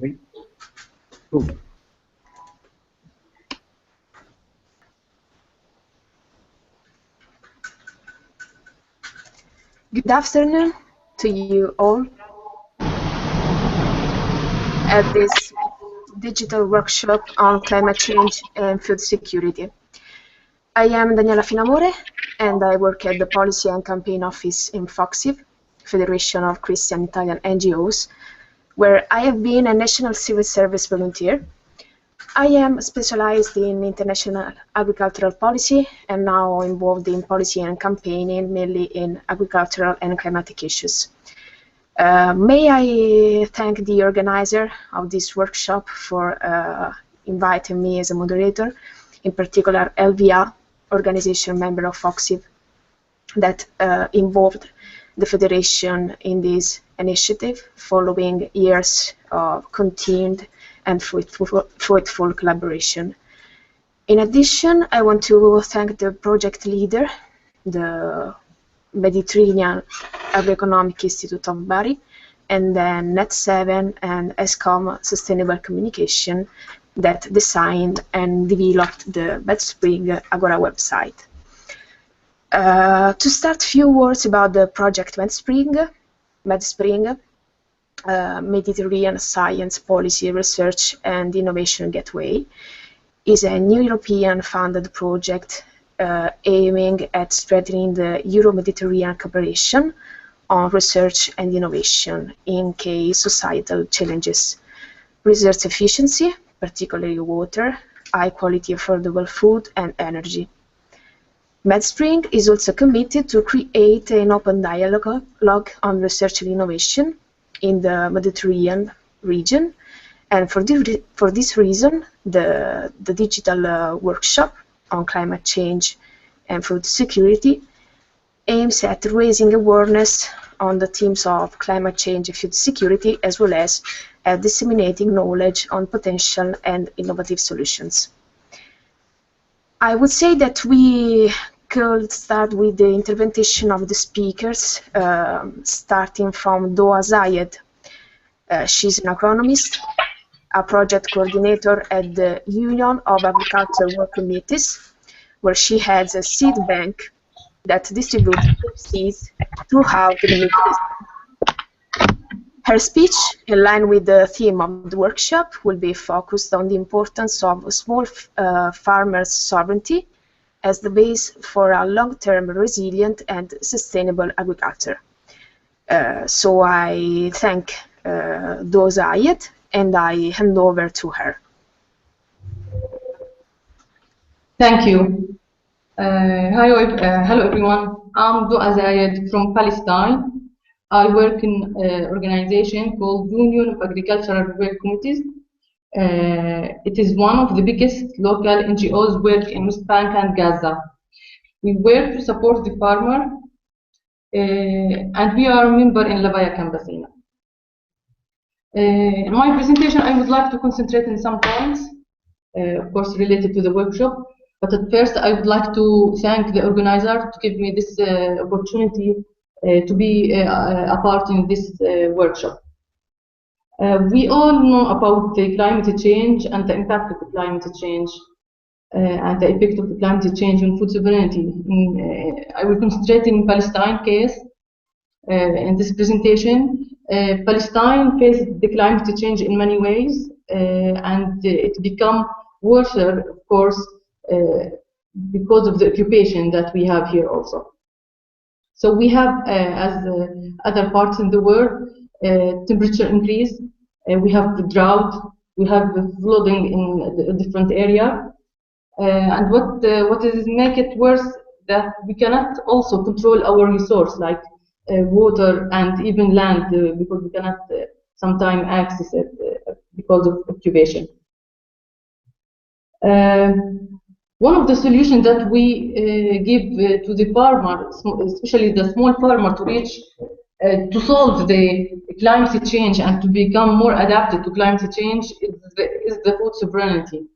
3, 2. Good afternoon to you all at this digital workshop on climate change and food security. I am Daniela Finamore and I work at the Policy and Campaign Office in FOXIV, Federation of Christian Italian NGOs, where I have been a National Civil Service volunteer. I am specialized in international agricultural policy and now involved in policy and campaigning, mainly in agricultural and climatic issues. May I thank the organizer of this workshop for inviting me as a moderator, in particular LVA, organization member of FOXIV, that involved the Federation in this initiative following years of continued and fruitful collaboration. In addition, I want to thank the project leader, the Mediterranean Agroeconomic Institute of Bari, and then Net7 and ESCOM Sustainable Communication that designed and developed the MedSpring Agora website. To start, a few words about the project MedSpring. MedSpring, Mediterranean Science Policy Research and Innovation Gateway, is a new European-funded project aiming at strengthening the Euro-Mediterranean cooperation on research and innovation in key societal challenges: resource efficiency, particularly water, high-quality affordable food and energy. MedSpring is also committed to create an open dialogue on research and innovation in the Mediterranean region, and for this reason, the digital workshop on climate change and food security aims at raising awareness on the themes of climate change and food security, as well as disseminating knowledge on potential and innovative solutions. I would say that we could start with the intervention of the speakers, starting from Doa Zayed. She's an agronomist, a project coordinator at the Union of Agricultural Work Committees, where she heads a seed bank that distributes seeds throughout the Middle East. Her speech, in line with the theme of the workshop, will be focused on the importance of small farmers' sovereignty as the base for a long-term resilient and sustainable agriculture. So I thank Doa Zayed, and I hand over to her. Thank you. Hello everyone. I'm Doa Zayed from Palestine. I work in an organization called Union of Agricultural Work Committees. It is one of the biggest local NGOs work in West Bank and Gaza. We work to support the farmer, and we are a member in Labaya Campesina. In my presentation, I would like to concentrate on some points, of course, related to the workshop. But at first, I would like to thank the organizer to give me this opportunity to be a part in this workshop. We all know about the climate change and the impact of the climate change and the effect of the climate change on food sovereignty. I will concentrate in Palestine case in this presentation. Palestine faced the climate change in many ways, and it become worse, of course, because of the occupation that we have here also. So we have, as other parts in the world, temperature increase, we have the drought, we have the flooding in a different area, and what is make it worse that we cannot also control our resource like water and even land because we cannot sometimes access it because of occupation. One of the solutions that we give to the farmer, especially the small farmer, to reach to solve the climate change and to become more adapted to climate change is the food sovereignty.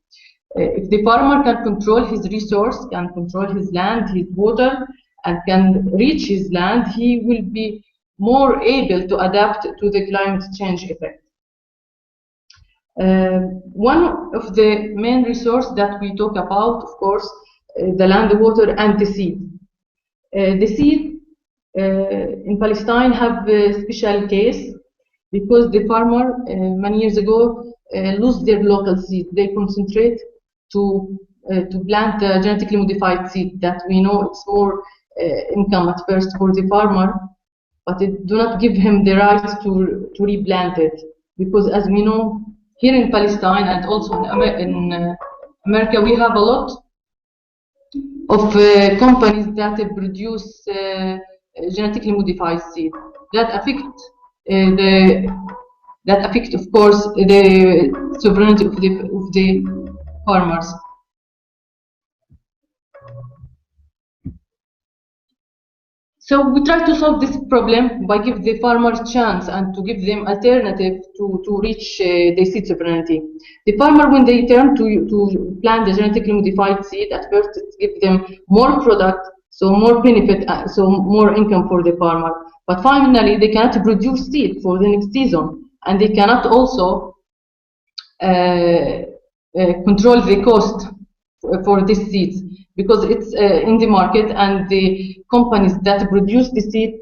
If the farmer can control his resource, can control his land, his water, and can reach his land, he will be more able to adapt to the climate change effect. One of the main resources that we talk about, of course, the land, water, and the seed. The seed in Palestine have a special case because the farmer many years ago lose their local seed. They concentrate to plant genetically modified seed that we know it's more income at first for the farmer, but it do not give him the right to replant it, because as we know here in Palestine and also in America, we have a lot of companies that produce genetically modified seed that affect of course the sovereignty of the farmers. So we try to solve this problem by give the farmers chance and to give them alternative to reach the seed sovereignty. The farmer, when they turn to plant the genetically modified seed, at first it gives them more product, so more benefit, so more income for the farmer. But finally, they cannot produce seed for the next season, and they cannot also control the cost for these seeds, because it's in the market and the companies that produce the seed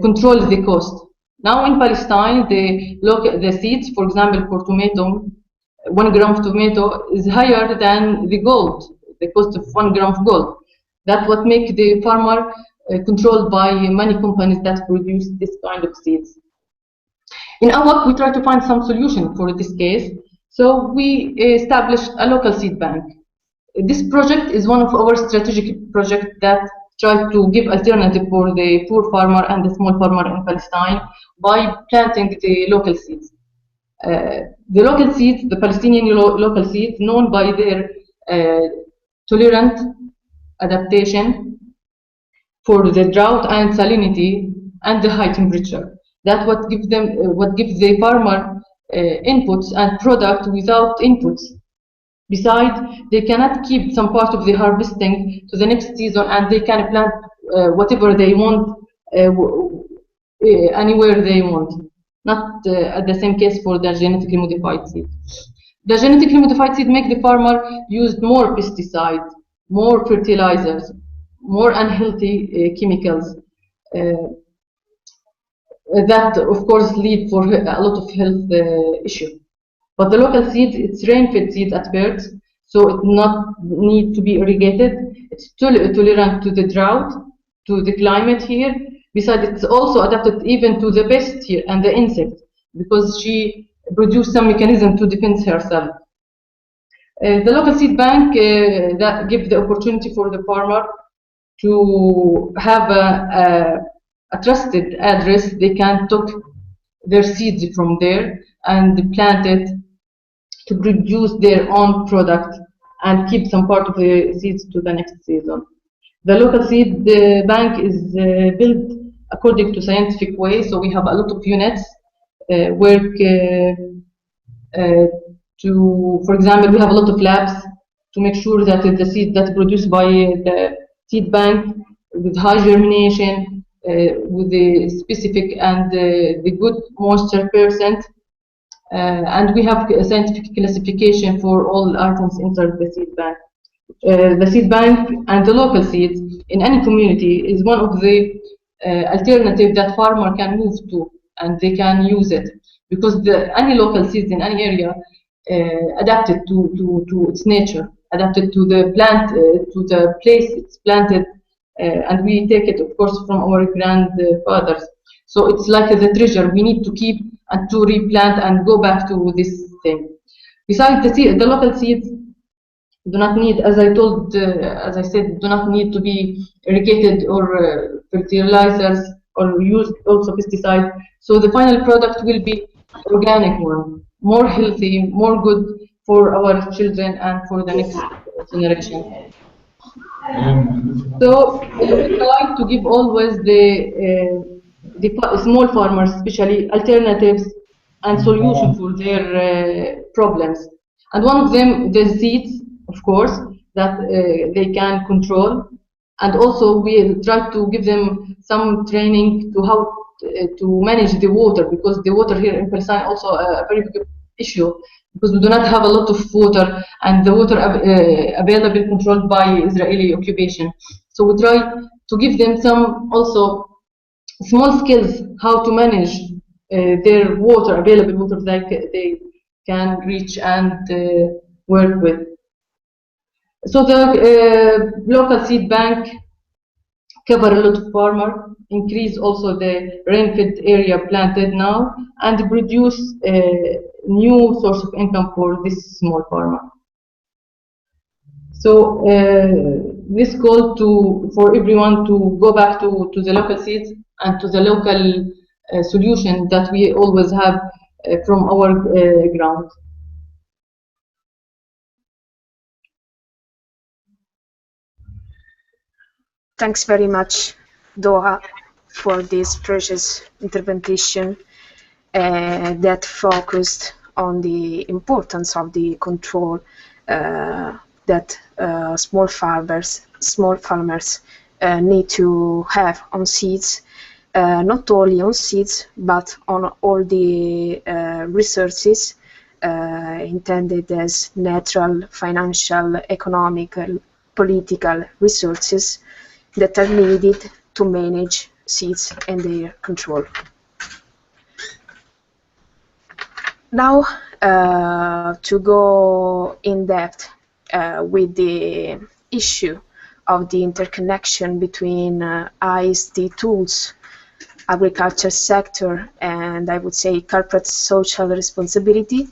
control the cost. Now in Palestine, the seeds, for example, for tomato, 1 gram of tomato is higher than the gold, the cost of 1 gram of gold. That's what makes the farmer controlled by many companies that produce this kind of seeds. In AWAC, we try to find some solution for this case. So we established a local seed bank. This project is one of our strategic projects that try to give alternative for the poor farmer and the small farmer in Palestine by planting the local seeds. The local seeds, the Palestinian local seeds, known by their tolerant adaptation for the drought and salinity and the high temperature. That's what gives the farmer inputs and product without inputs. Besides, they cannot keep some part of the harvesting to the next season, and they can plant whatever they want anywhere they want. Not at the same case for the genetically modified seed. The genetically modified seed make the farmer use more pesticides, more fertilizers, more unhealthy chemicals. That of course lead for a lot of health issues. But the local seeds, it's rain-fed seeds at first, so it not need to be irrigated. It's tolerant to the drought, to the climate here. Besides, it's also adapted even to the pest here and the insect, because she produced some mechanism to defend herself. The local seed bank that gives the opportunity for the farmer to have a trusted address. They can take their seeds from there and plant it to produce their own product and keep some part of the seeds to the next season. The local seed bank is built according to scientific way, so we have a lot of units work for example, we have a lot of labs to make sure that the seed that's produced by the seed bank with high germination, with the specific and the good moisture percent, and we have a scientific classification for all items inside the seed bank. The seed bank and the local seeds in any community is one of the alternative that farmer can move to, and they can use it, because any local seeds in any area adapted to its nature, adapted to the plant, to the place it's planted, and we take it, of course, from our grandfathers. So it's like the treasure we need to keep and to replant and go back to this thing. Besides the local seeds do not need, as I said, do not need to be irrigated or fertilizers or use also pesticides. So the final product will be organic one, more healthy, more good for our children and for the next generation. So we try to give always the small farmers, especially, alternatives and solutions for their problems. And one of them, the seeds, of course, that they can control. And also we try to give them some training to how to manage the water, because the water here in Palestine also a very big issue, because we do not have a lot of water, and the water available controlled by Israeli occupation. So we try to give them some also small skills how to manage their water, available water they can reach and work with. So the local seed bank cover a lot of farmer, increase also the rain-fed area planted now, and produce a new source of income for this small farmer. So this call for everyone to go back to the local seeds and to the local solution that we always have from our ground. Thanks very much, Doha, for this precious intervention that focused on the importance of the control that small farmers need to have on seeds, not only on seeds, but on all the resources intended as natural, financial, economical, political resources that are needed to manage seeds and their control. Now, to go in depth with the issue of the interconnection between IST tools, agriculture sector, and I would say corporate social responsibility,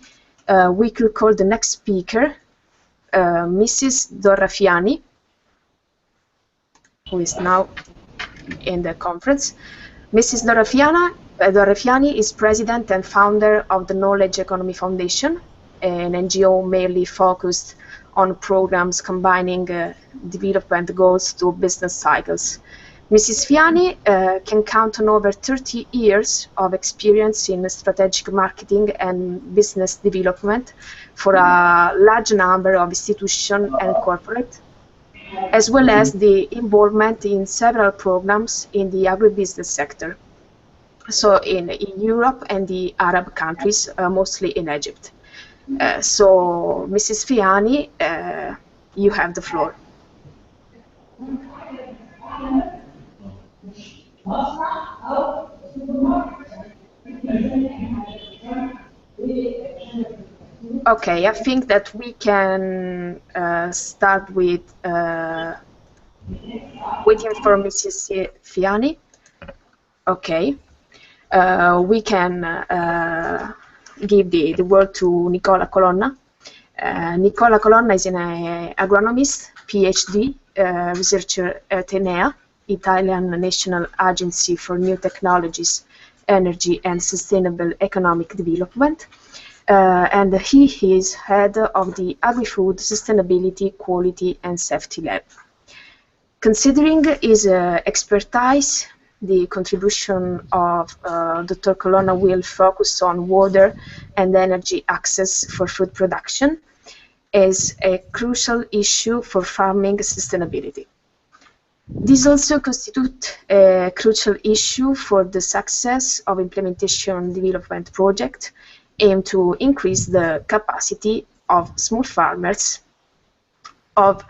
we could call the next speaker Mrs. Dorrafiani, who is now in the conference. Mrs. Dorrafiani is president and founder of the Knowledge Economy Foundation, an NGO mainly focused on programs combining development goals to business cycles. Mrs. Fiani can count on over 30 years of experience in strategic marketing and business development for a large number of institutions and corporates, as well as the involvement in several programs in the agribusiness sector, so in Europe and the Arab countries, mostly in Egypt. So, Mrs. Fiani, you have the floor. Okay, I think that we can start with waiting for Mrs. Fiani. Okay, we can give the word to Nicola Colonna. Nicola Colonna is an agronomist, PhD, researcher at ENEA, Italian National Agency for New Technologies, Energy and Sustainable Economic Development. And he is head of the Agri-Food Sustainability, Quality and Safety Lab. Considering his expertise, the contribution of Dr. Colonna will focus on water and energy access for food production as a crucial issue for farming sustainability. This also constitutes a crucial issue for the success of implementation development project aimed to increase the capacity of small farmers of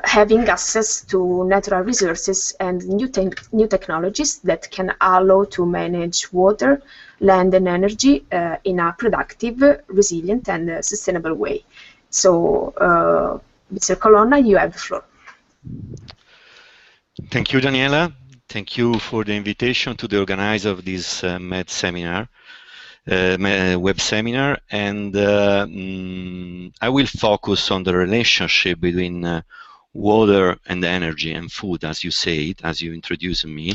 having access to natural resources and new technologies that can allow to manage water, land and energy in a productive, resilient and sustainable way. So, Mr. Colonna, you have the floor. Thank you, Daniela. Thank you for the invitation to the organizer of this web seminar. And I will focus on the relationship between water and energy and food, as you said, as you introduced me,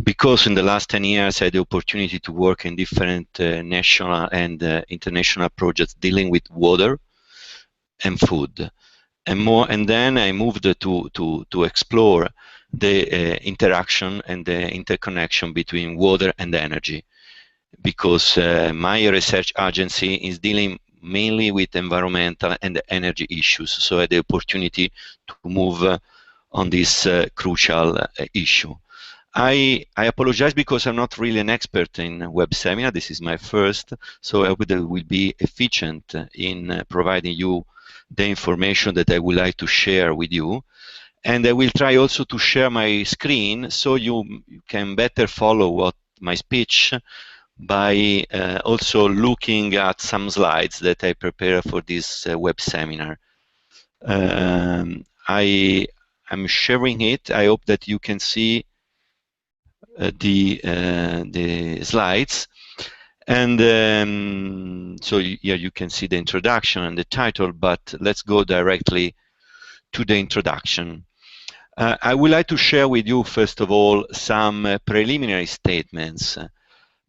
because in the last 10 years I had the opportunity to work in different national and international projects dealing with water and food. And then I moved to explore the interaction and the interconnection between water and energy, because my research agency is dealing mainly with environmental and energy issues. So I had the opportunity to move on this crucial issue. I apologize because I'm not really an expert in web seminar. This is my first, so I hope that will be efficient in providing you the information that I would like to share with you. And I will try also to share my screen so you can better follow what my speech by also looking at some slides that I prepared for this web seminar. I'm sharing it. I hope that you can see the slides. And so here you can see the introduction and the title, but let's go directly to the introduction. I would like to share with you, first of all, some preliminary statements,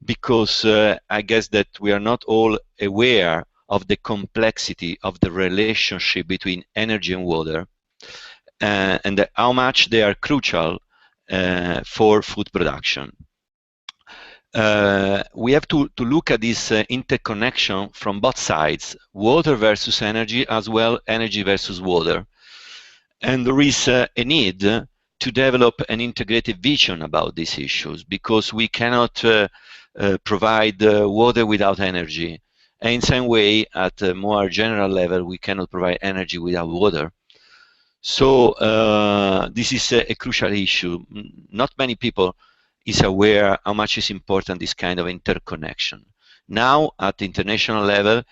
because I guess that we are not all aware of the complexity of the relationship between energy and water, and how much they are crucial for food production. We have to look at this interconnection from both sides, water versus energy, as well energy versus water. And there is a need to develop an integrated vision about these issues, because we cannot provide water without energy. And in some way, at a more general level, we cannot provide energy without water. So this is a crucial issue. Not many people is aware how much is important this kind of interconnection. Now, at the international level,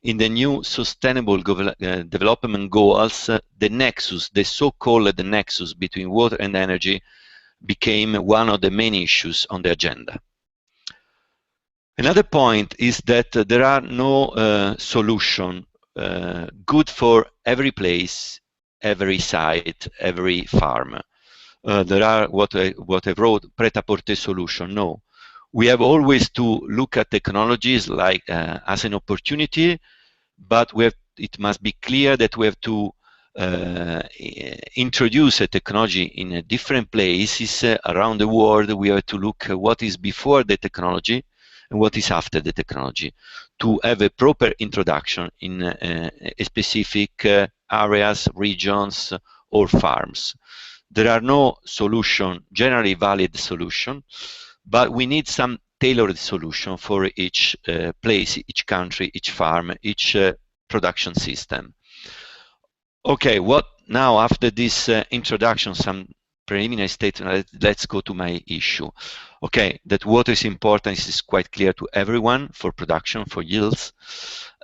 in the new Sustainable Development Goals, the nexus, the so-called nexus between water and energy, became one of the main issues on the agenda. Another point is that there are no solution good for every place, every site, every farm. There are what I wrote pret-à-porter solution. No, we have always to look at technologies like as an opportunity, but it must be clear that we have to introduce a technology in different places around the world. We have to look at what is before the technology and what is after the technology, to have a proper introduction in specific areas, regions, or farms. There are no solution, generally valid solution, but we need some tailored solution for each place, each country, each farm, each production system. Okay, what now after this introduction, some preliminary statement, let's go to my issue. Okay, that water is important is quite clear to everyone for production, for yields.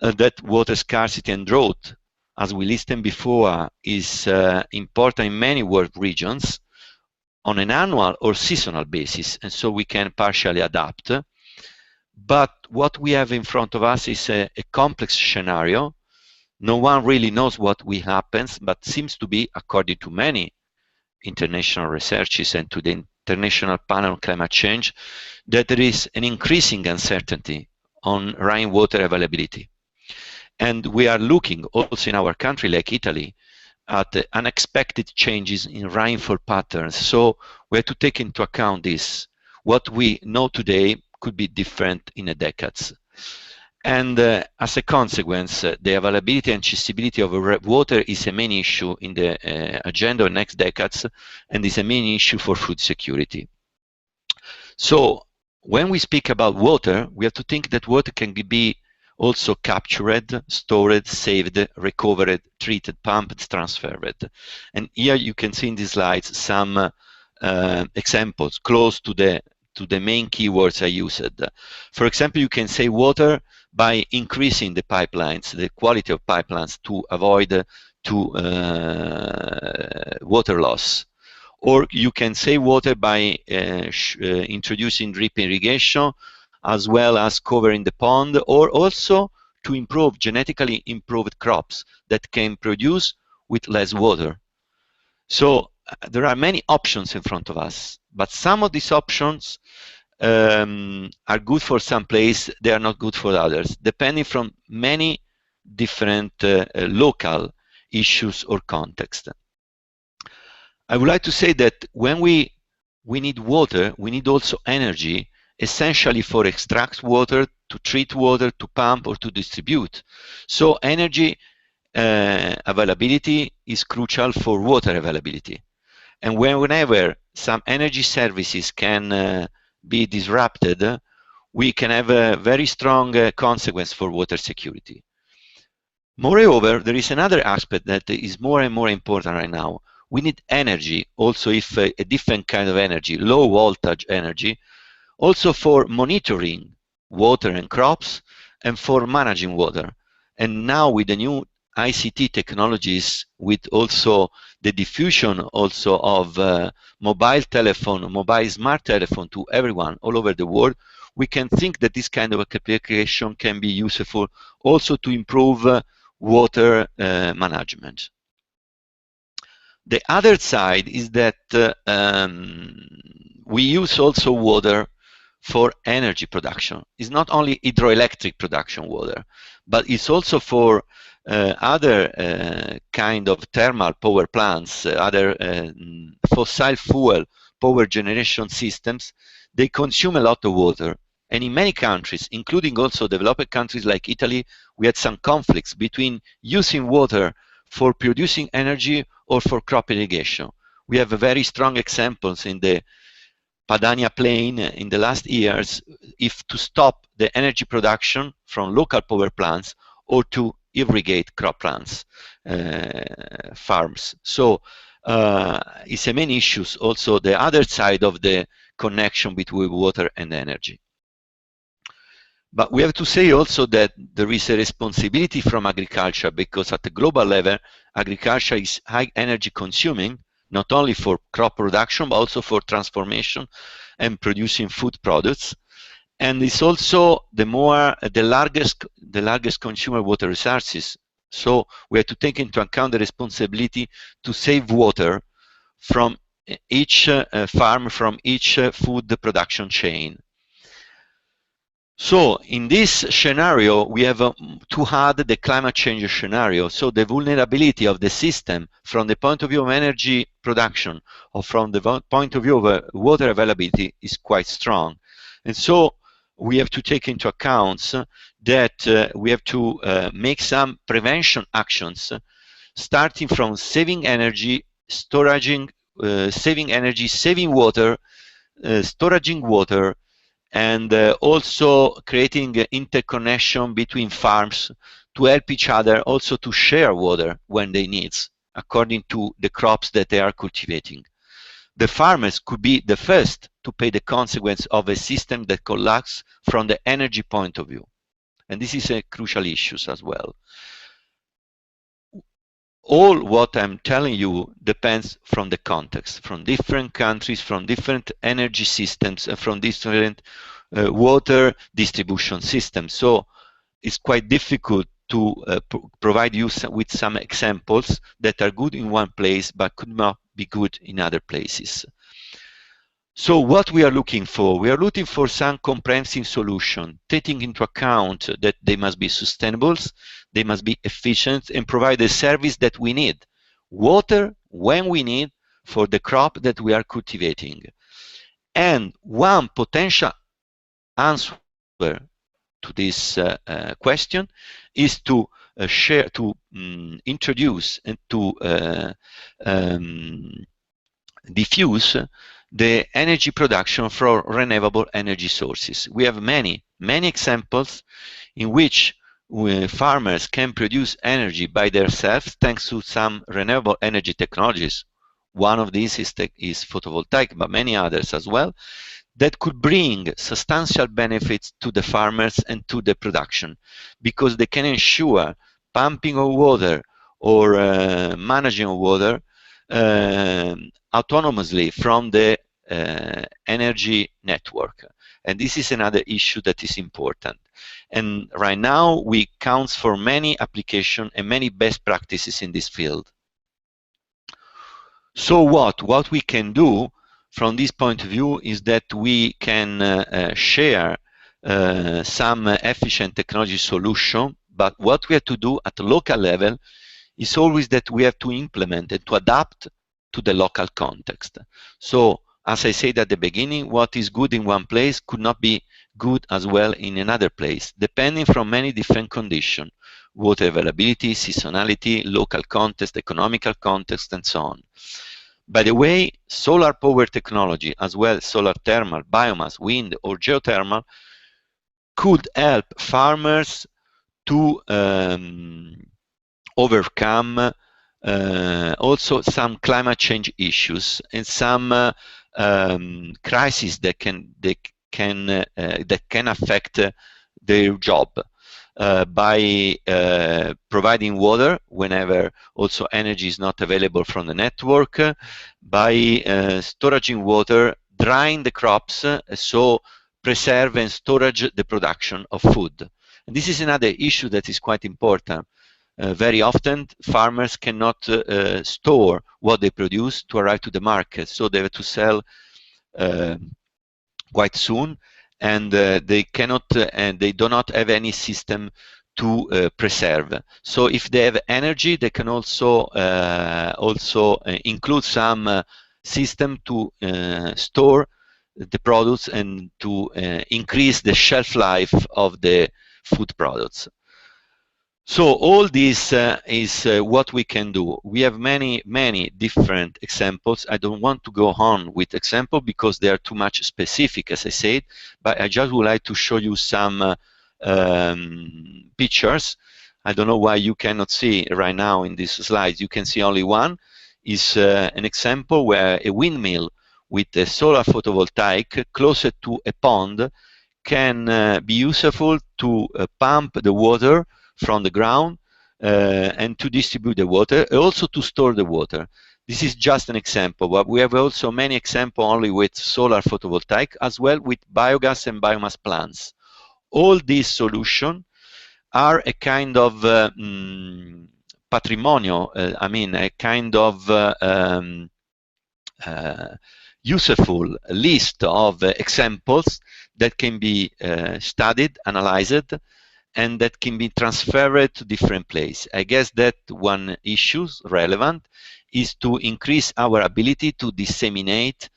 That water scarcity and drought, as we listed before, is important in many world regions on an annual or seasonal basis, and so we can partially adapt. But what we have in front of us is a complex scenario. No one really knows what will happen, but seems to be, according to many international researches and to the International Panel on Climate Change, that there is an increasing uncertainty on rainwater availability. And we are looking also in our country, like Italy, at unexpected changes in rainfall patterns. So we have to take into account this. What we know today could be different in a decades. And as a consequence, the availability and accessibility of water is a main issue in the agenda of next decades, and is a main issue for food security. So when we speak about water, we have to think that water can be also captured, stored, saved, recovered, treated, pumped, transferred. And here you can see in these slides some examples close to the main keywords I used. For example, you can save water by increasing the pipelines, the quality of pipelines, to avoid water loss. Or you can save water by introducing drip irrigation, as well as covering the pond, or also to improve genetically improved crops that can produce with less water. So there are many options in front of us, but some of these options are good for some place, they are not good for others, depending from many different local issues or context. I would like to say that when we need water, we need also energy, essentially for extract water, to treat water, to pump, or to distribute. So energy availability is crucial for water availability. And whenever some energy services can be disrupted, we can have a very strong consequence for water security. Moreover, there is another aspect that is more and more important right now. We need energy, also if a different kind of energy, low voltage energy, also for monitoring water and crops and for managing water. And now with the new ICT technologies, with also the diffusion also of mobile smart telephone to everyone all over the world, we can think that this kind of application can be useful also to improve water management. The other side is that we use also water for energy production. It's not only hydroelectric production water, but it's also for other kind of thermal power plants, other fossil fuel power generation systems. They consume a lot of water. And in many countries, including also developed countries like Italy, we had some conflicts between using water for producing energy or for crop irrigation. We have very strong examples in the Padania Plain in the last years, if to stop the energy production from local power plants or to irrigate crop plants, farms. So it's a main issue, also the other side of the connection between water and energy. But we have to say also that there is a responsibility from agriculture, because at the global level, agriculture is high energy consuming, not only for crop production, but also for transformation and producing food products. And it's also the largest consumer water resources. So we have to take into account the responsibility to save water from each farm, from each food production chain. So in this scenario, we have to add the climate change scenario. So the vulnerability of the system from the point of view of energy production or from the point of view of water availability is quite strong. And so we have to take into account that we have to make some prevention actions, starting from saving energy, saving energy, saving water, storing water, and also creating interconnection between farms to help each other also to share water when they need, according to the crops that they are cultivating. The farmers could be the first to pay the consequence of a system that collapses from the energy point of view. And this is a crucial issue as well. All what I'm telling you depends from the context, from different countries, from different energy systems, and from different water distribution systems. So it's quite difficult to provide you with some examples that are good in one place but could not be good in other places. So what we are looking for? We are looking for some comprehensive solution, taking into account that they must be sustainable, they must be efficient, and provide the service that we need. Water when we need for the crop that we are cultivating. And one potential answer to this question is to introduce and to diffuse the energy production from renewable energy sources. We have many examples in which farmers can produce energy by themselves thanks to some renewable energy technologies. One of these is photovoltaic, but many others as well, that could bring substantial benefits to the farmers and to the production, because they can ensure pumping of water or managing of water autonomously from the energy network. And this is another issue that is important. And right now we count for many applications and many best practices in this field. So what we can do from this point of view is that we can share some efficient technology solution, but what we have to do at the local level is always that we have to implement and to adapt to the local context. So as I said at the beginning, what is good in one place could not be good as well in another place, depending from many different conditions: water availability, seasonality, local context, economical context, and so on. By the way, solar power technology, as well as solar thermal, biomass, wind, or geothermal, could help farmers to overcome also some climate change issues and some crises that can affect their job. By providing water whenever also energy is not available from the network, by storing water, drying the crops, so preserve and storage the production of food. And this is another issue that is quite important. Very often farmers cannot store what they produce to arrive to the market, so they have to sell quite soon, and they cannot and they do not have any system to preserve. So if they have energy, they can also include some system to store the products and to increase the shelf life of the food products. So all this is what we can do. We have many different examples. I don't want to go on with examples because they are too much specific, as I said, but I just would like to show you some pictures. I don't know why you cannot see right now in these slides. You can see only one. Is an example where a windmill with a solar photovoltaic closer to a pond can be useful to pump the water from the ground and to distribute the water, also to store the water. This is just an example, but we have also many examples only with solar photovoltaic, as well with biogas and biomass plants. All these solutions are a kind of patrimonio, I mean, a kind of useful list of examples that can be studied, analyzed, and that can be transferred to different places. I guess that one issue relevant is to increase our ability to disseminate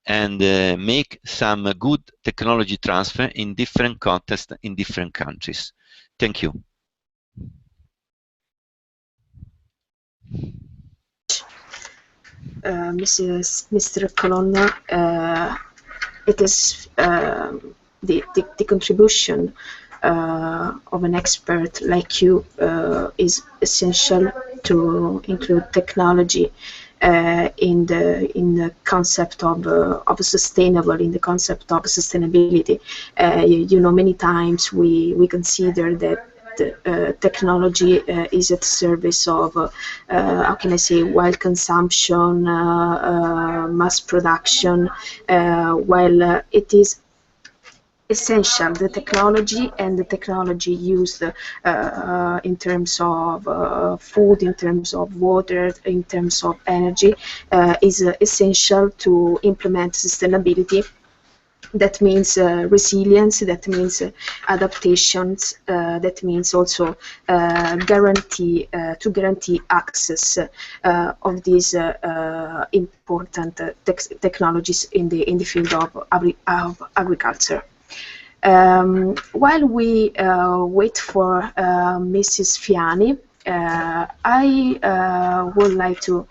and make some good technology transfer in different contexts in different countries. Thank you. Mr. Colonna, it is the contribution of an expert like you is essential to include technology in the concept of sustainable, in the concept of sustainability. You know, many times we consider that technology is at service of how can I say, wild consumption, mass production, while it is essential, the technology and the technology used in terms of food, in terms of water, in terms of energy, is essential to implement sustainability. That means resilience, that means adaptations, that means also guarantee access of these important technologies in the field of agriculture. While we wait for Mrs. Fiani, I would like to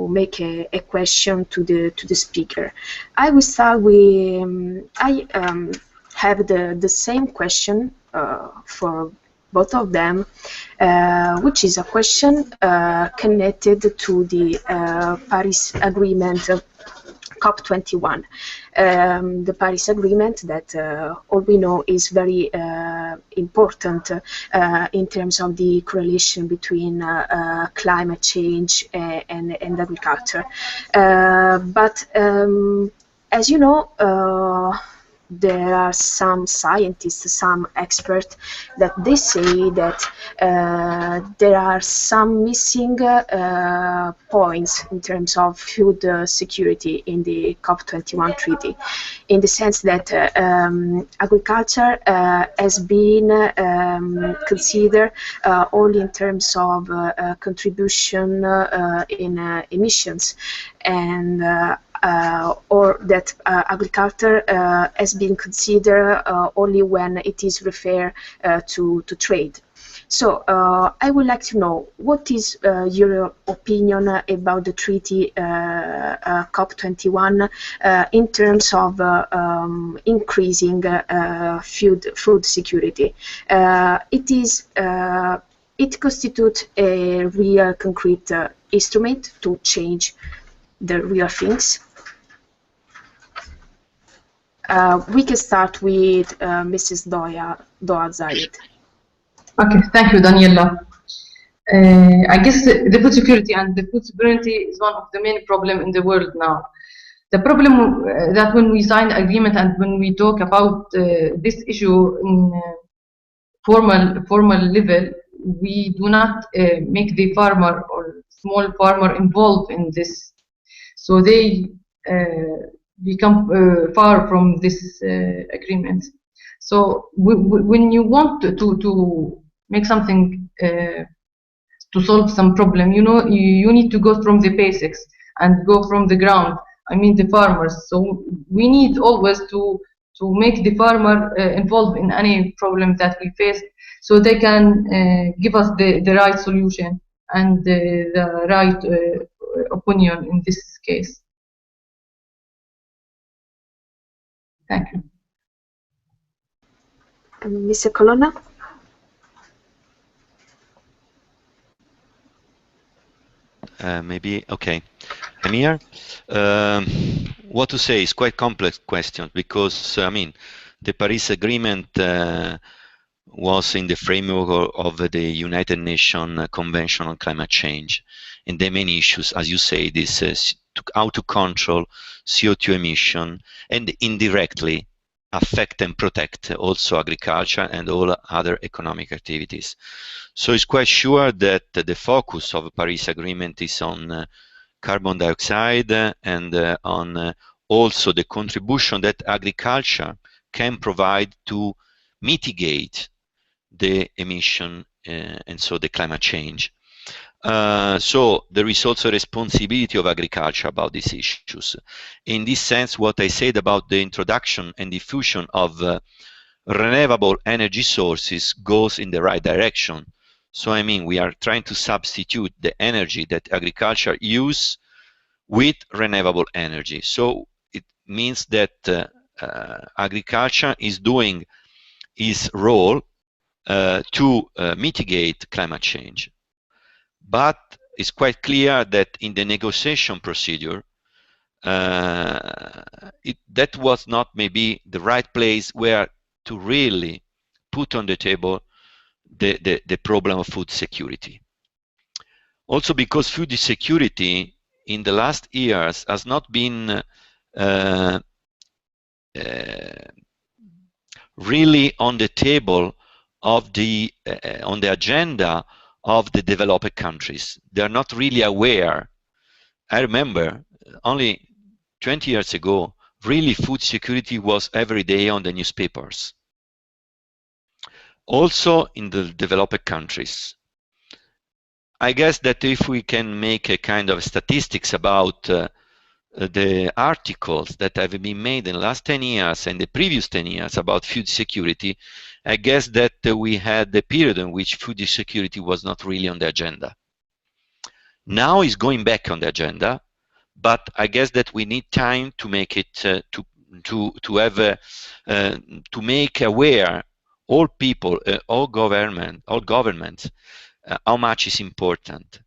make a question to the speaker. I will start with I have the same question for both of them, which is a question connected to the Paris Agreement. COP21, the Paris Agreement that all we know is very important in terms of the correlation between climate change and agriculture. But as you know, there are some scientists, some experts, that they say that there are some missing points in terms of food security in the COP21 treaty, in the sense that agriculture has been considered only in terms of contribution in emissions, and or that agriculture has been considered only when it is referred to trade. So I would like to know, what is your opinion about the treaty COP21 in terms of increasing food security? It constitutes a real concrete instrument to change the real things. We can start with Mrs. Doha Zayed. Okay, thank you, Daniela. I guess the food security and the food sovereignty is one of the main problems in the world now. The problem that when we sign agreement and when we talk about this issue in formal level, we do not make the farmer or small farmer involved in this, so they become far from this agreement. So when you want to make something to solve some problem, you need to go from the basics and go from the ground. I mean the farmers. So we need always to make the farmer involved in any problem that we face, so they can give us the right solution and the right opinion in this case. Thank you. Mr. Colonna? Maybe, okay. I'm here. What to say is quite complex question, because, I mean, the Paris Agreement was in the framework of the United Nations Convention on Climate Change. And the main issues, as you say, is how to control CO2 emission and indirectly affect and protect also agriculture and all other economic activities. So it's quite sure that the focus of the Paris Agreement is on carbon dioxide and on also the contribution that agriculture can provide to mitigate the emission and so the climate change. So there is also a responsibility of agriculture about these issues. In this sense, what I said about the introduction and diffusion of renewable energy sources goes in the right direction. So I mean, we are trying to substitute the energy that agriculture uses with renewable energy. So it means that agriculture is doing its role to mitigate climate change. But it's quite clear that in the negotiation procedure, that was not maybe the right place where to really put on the table the problem of food security. Also because food security in the last years has not been really on the table of on the agenda of the developed countries. They are not really aware. I remember only 20 years ago, really food security was every day on the newspapers. Also in the developed countries. I guess that if we can make a kind of statistics about the articles that have been made in the last 10 years and the previous 10 years about food security, I guess that we had the period in which food security was not really on the agenda. Now it's going back on the agenda, but I guess that we need time to make it to make aware all people, all governments, how much is important.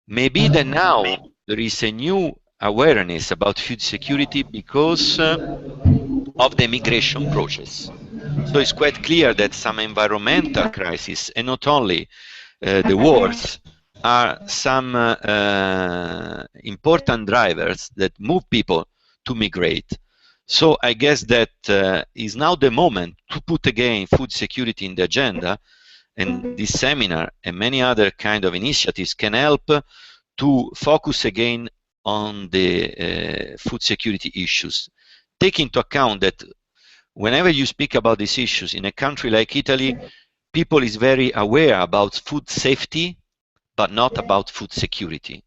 Maybe that now there is a new awareness about food security because of the migration process. So it's quite clear that some environmental crises, and not only the wars, are some important drivers that move people to migrate. So I guess that is now the moment to put again food security in the agenda, and this seminar and many other kind of initiatives can help to focus again on the food security issues. Take into account that whenever you speak about these issues in a country like Italy, people is very aware about food safety, but not about food security.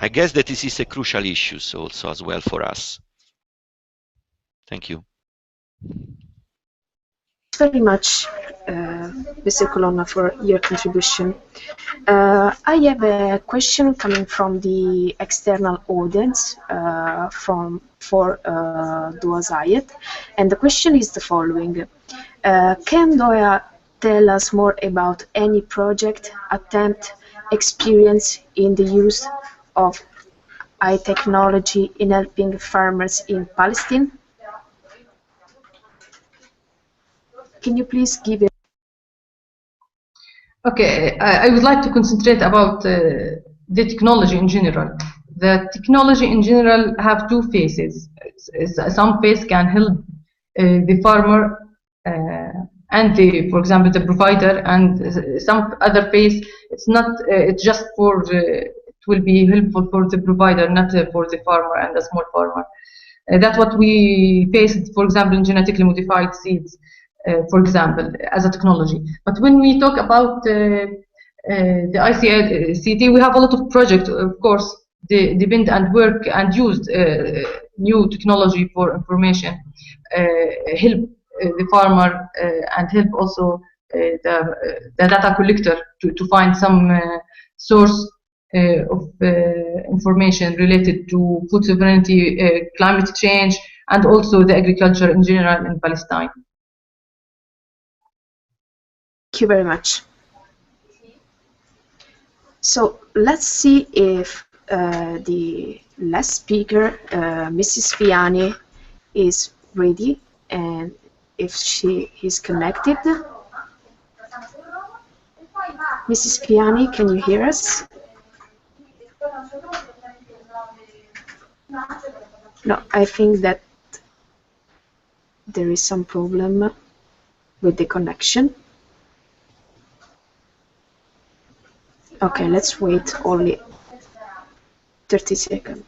I guess that this is a crucial issue also as well for us. Thank you. Thanks very much, Mr. Colonna, for your contribution. I have a question coming from the external audience for Dua Zayed, and the question is the following. Can Dua tell us more about any project, attempt, experience in the use of AI technology in helping farmers in Palestine? Can you please give it? Okay, I would like to concentrate about the technology in general. The technology in general have two phases. Some phase can help the farmer and for example, the provider, and some other phase it's not. It's just for it will be helpful for the provider, not for the farmer and the small farmer. That's what we faced, for example, in genetically modified seeds. For example, as a technology. But when we talk about the ICT, we have a lot of projects, of course, they depend and work and use new technology for information, help the farmer and help also the data collector to find some source of information related to food sovereignty, climate change, and also the agriculture in general in Palestine. Thank you very much. So let's see if the last speaker, Mrs. Fiani, is ready and if she is connected. Mrs. Fiani, can you hear us? No, I think that there is some problem with the connection. Okay, let's wait only 30 seconds.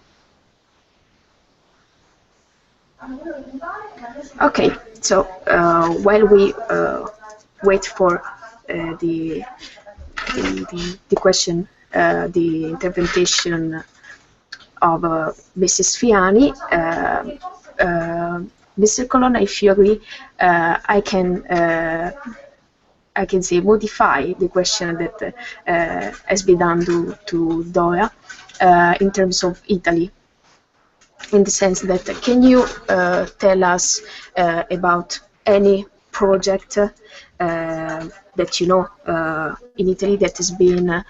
Okay, so while we wait for the question, the interpretation of Mrs. Fiani, Mr. Colonna, if you agree, I can say modify the question that has been done to Dora in terms of Italy, in the sense that can you tell us about any project that you know in Italy that has been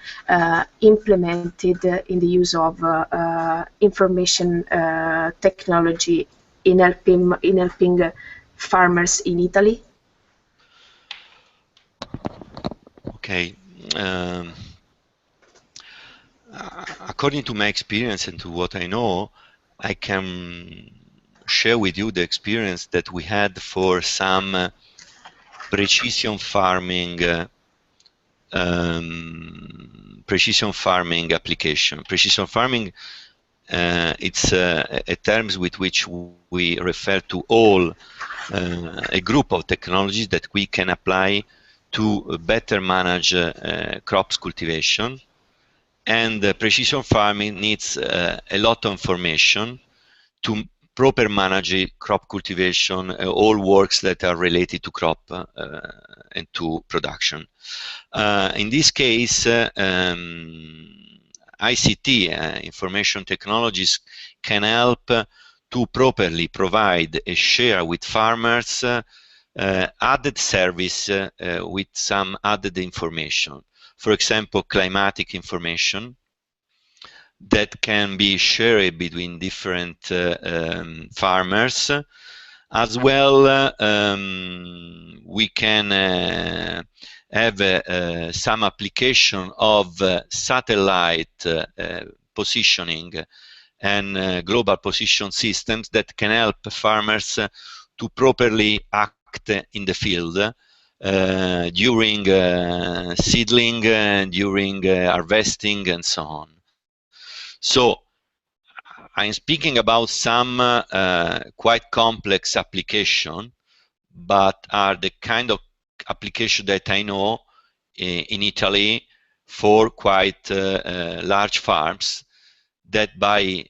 implemented in the use of information technology in helping farmers in Italy? Okay. According to my experience and to what I know, I can share with you the experience that we had for some precision farming application. Precision farming, it's a term with which we refer to all a group of technologies that we can apply to better manage crops cultivation. And precision farming needs a lot of information to proper manage crop cultivation, all works that are related to crop and to production. In this case, ICT, information technologies, can help to properly provide a share with farmers added service with some added information. For example, climatic information that can be shared between different farmers. As well, we can have some application of satellite positioning and global position systems that can help farmers to properly act in the field during seedling, during harvesting, and so on. So I'm speaking about some quite complex application, but are the kind of application that I know in Italy for quite large farms that by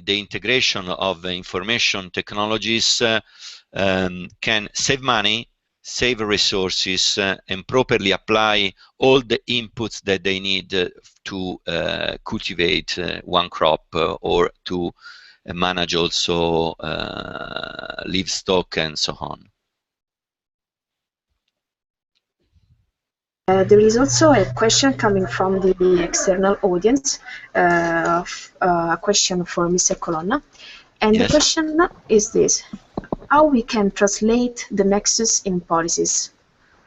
the integration of information technologies can save money, save resources, and properly apply all the inputs that they need to cultivate one crop or to manage also livestock and so on. There is also a question coming from the external audience, a question for Mr. Colonna. And Yes. the question is this: how we can translate the nexus in policies?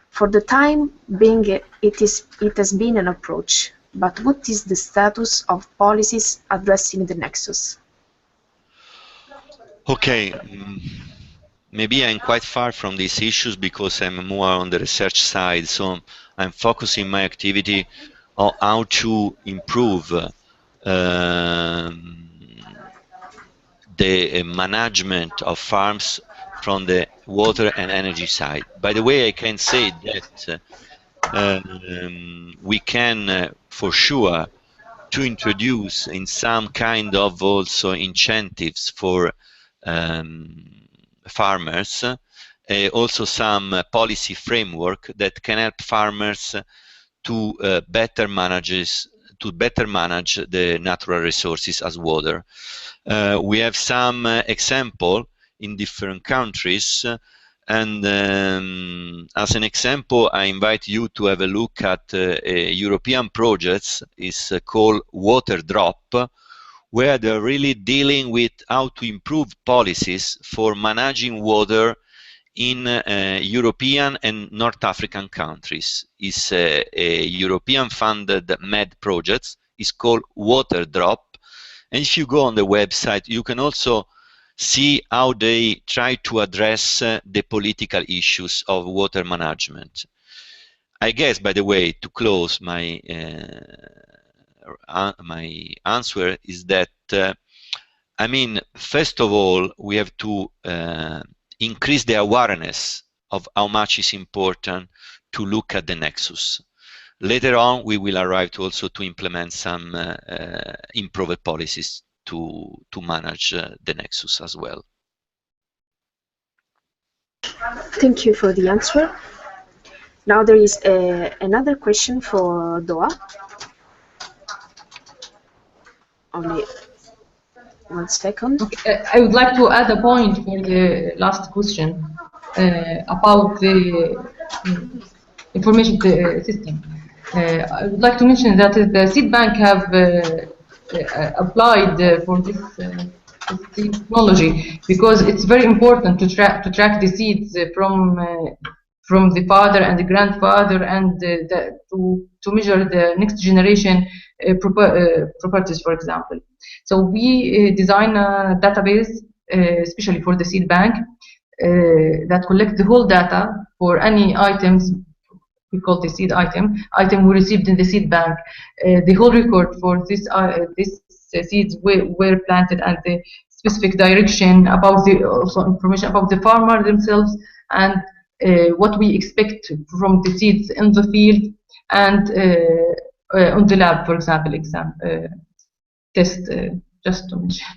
For the time being, it has been an approach, but what is the status of policies addressing the nexus? Okay, maybe I'm quite far from these issues because I'm more on the research side, so I'm focusing my activity on how to improve the management of farms from the water and energy side. By the way, I can say that we can for sure to introduce in some kind of also incentives for farmers, also some policy framework that can help farmers to better manage the natural resources as water. We have some example in different countries, and as an example, I invite you to have a look at a European project. It's called Water Drop, where they're really dealing with how to improve policies for managing water in European and North African countries. It's a European-funded MED project. It's called Water Drop. And if you go on the website, you can also see how they try to address the political issues of water management. I guess, by the way, to close my my answer is that I mean, first of all, we have to increase the awareness of how much is important to look at the nexus. Later on, we will arrive to also to implement some improved policies to manage the nexus as well. Thank you for the answer. Now there is another question for Doa. Only 1 second. Okay, I would like to add a point for the last question about the information system. I would like to mention that the seed bank have applied for this technology because it's very important to track the seeds from the father and the grandfather and to measure the next generation properties, for example. So we design a database, especially for the seed bank, that collects the whole data for any items. We call the seed item we received in the seed bank, the whole record for this seeds were planted and the specific direction, about the also information about the farmer themselves and what we expect from the seeds in the field and on the lab, for example, test, just to mention.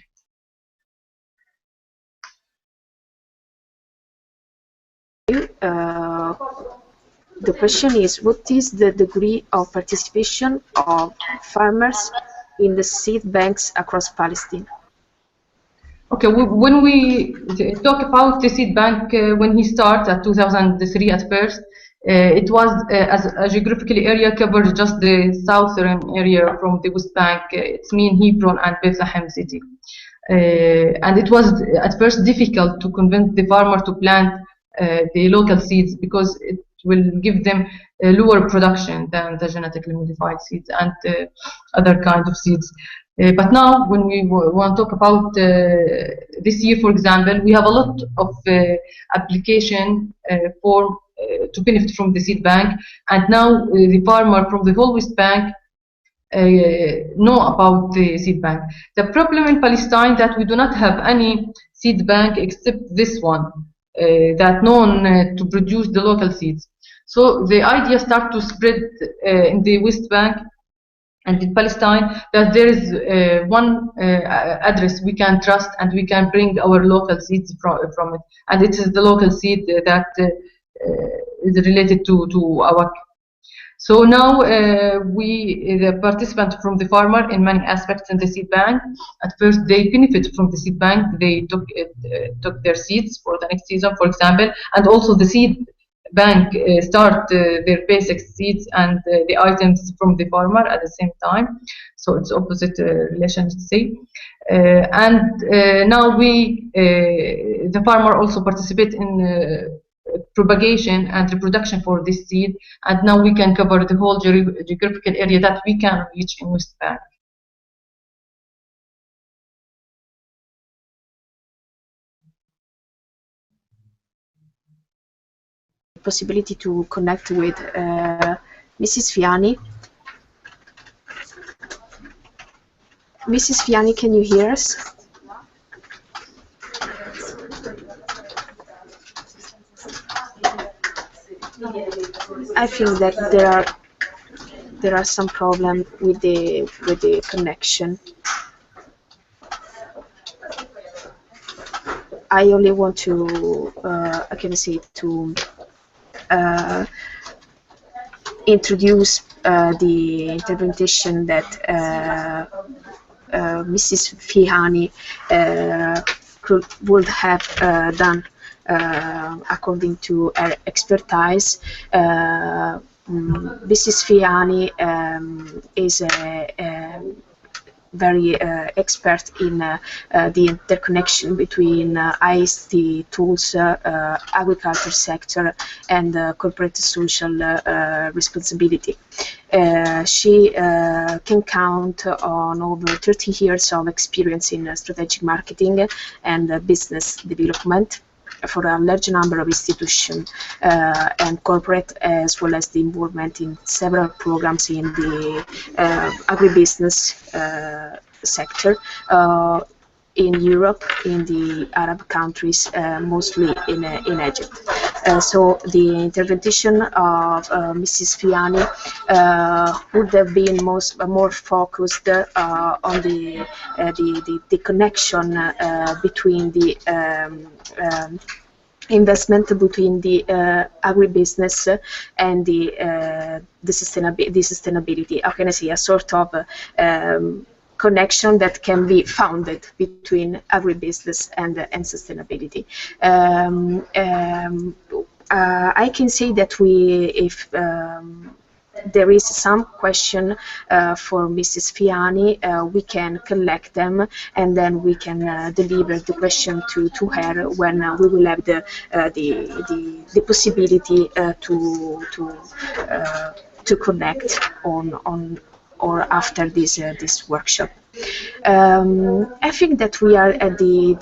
The question is, what is the degree of participation of farmers in the seed banks across Palestine? Okay, when we talk about the seed bank, when he started at 2003 at first, it was as a geographical area covered just the southern area from the West Bank. It's mean Hebron and Bethlehem city. And it was at first difficult to convince the farmer to plant the local seeds because it will give them a lower production than the genetically modified seeds and other kinds of seeds. But now, when we want to talk about this year, for example, we have a lot of application for to benefit from the seed bank, and now the farmer from the whole West Bank know about the seed bank. The problem in Palestine that we do not have any seed bank except this one that known to produce the local seeds. So the idea started to spread in the West Bank and in Palestine, that there is one address we can trust, and we can bring our local seeds from it, and it is the local seed that is related to our. So now the participants from the farmer in many aspects in the seed bank. At first, they benefit from the seed bank. They took their seeds for the next season, for example, and also the seed bank start their basic seeds and the items from the farmer at the same time. So it's opposite relation to say. And now the farmer also participate in propagation and reproduction for this seed, and now we can cover the whole geographical area that we can reach in West Bank. Possibility to connect with Mrs. Fiani. Mrs. Fiani, can you hear us? I feel that there are some problem with the connection. I only want to I can say to introduce the interpretation that Mrs. Fihani would have done according to her expertise. Mrs. Fihani is a very expert in the interconnection between ICT tools, agriculture sector, and corporate social responsibility. She can count on over 30 years of experience in strategic marketing and business development for a large number of institutions and corporate, as well as the involvement in several programs in the agribusiness sector in Europe, in the Arab countries, mostly in Egypt. So the intervention of Mrs. Fiani would have been more focused on the connection between the investment between the agribusiness and the sustainability. How can I say, a sort of connection that can be founded between agribusiness and sustainability. I can say that if there is some question for Mrs. Fiani, we can collect them, and then we can deliver the question to her when we will have the possibility to connect on or after this workshop. I think that we are at the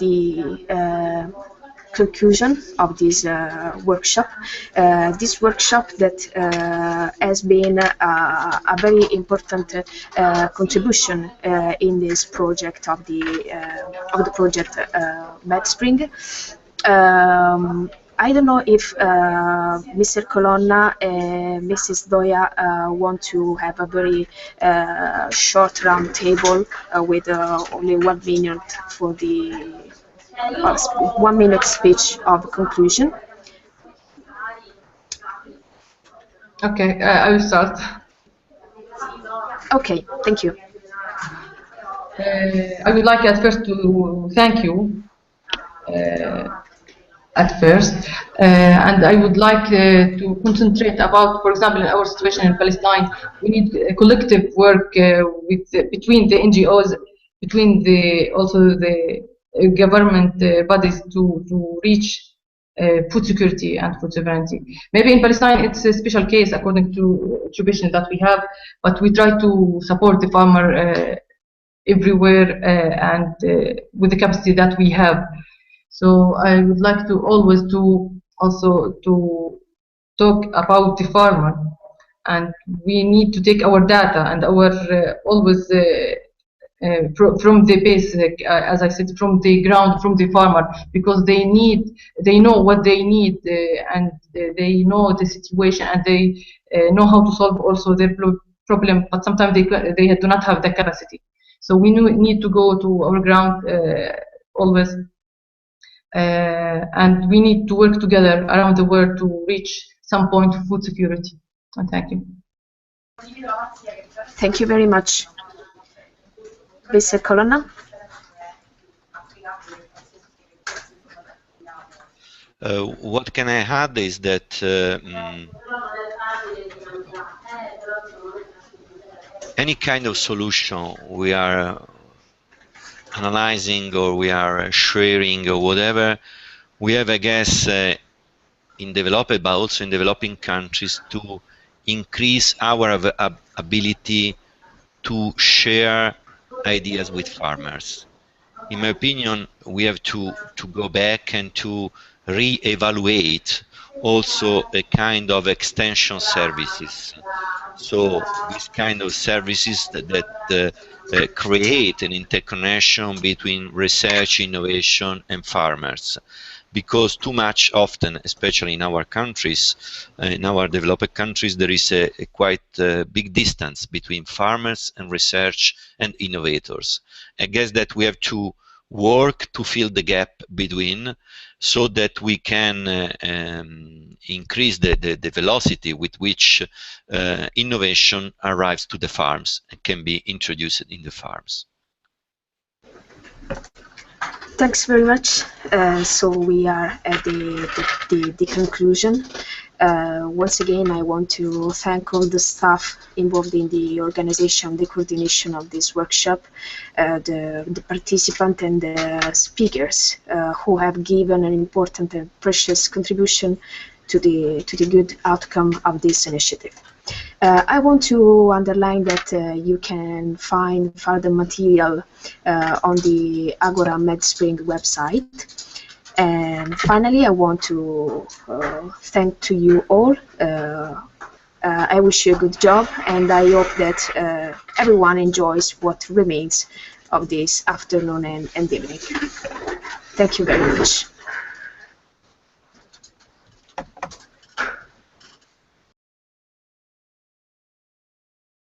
conclusion of this workshop. This workshop that has been a very important contribution in this project of the project MedSpring. I don't know if Mr. Colonna and Mrs. Doya want to have a very short round table with only 1 minute for the 1 minute speech of conclusion. Okay, I will start. Okay, thank you. I would like at first to thank you at first, and I would like to concentrate about, for example, in our situation in Palestine, we need collective work between the NGOs, between also the government bodies to reach food security and food sovereignty. Maybe in Palestine it's a special case according to occupation that we have, but we try to support the farmer everywhere and with the capacity that we have. So I would like to always also talk about the farmer, and we need to take our data and our always from the basic, as I said, from the ground, from the farmer, because they know what they need, and they know the situation, and they know how to solve also their problem, but sometimes they do not have the capacity. So we need to go to our ground always, and we need to work together around the world to reach some point of food security. And thank you. Thank you very much. Mr. Colonna? What can I add is that any kind of solution we are analyzing or we are sharing or whatever, we have, I guess, in developed but also in developing countries to increase our ability to share ideas with farmers. In my opinion, we have to go back and to re-evaluate also a kind of extension services. So this kind of services that create an interconnection between research, innovation, and farmers. Because too much often, especially in our countries, in our developed countries, there is a quite big distance between farmers and research and innovators. I guess that we have to work to fill the gap between, so that we can increase the velocity with which innovation arrives to the farms and can be introduced in the farms. Thanks very much. So we are at the conclusion. Once again, I want to thank all the staff involved in the organization, the coordination of this workshop, the participants and the speakers who have given an important and precious contribution to the good outcome of this initiative. I want to underline that you can find further material on the Agora MedSpring website. And finally, I want to thank to you all. I wish you a good job, and I hope that everyone enjoys what remains of this afternoon and evening. Thank you very much.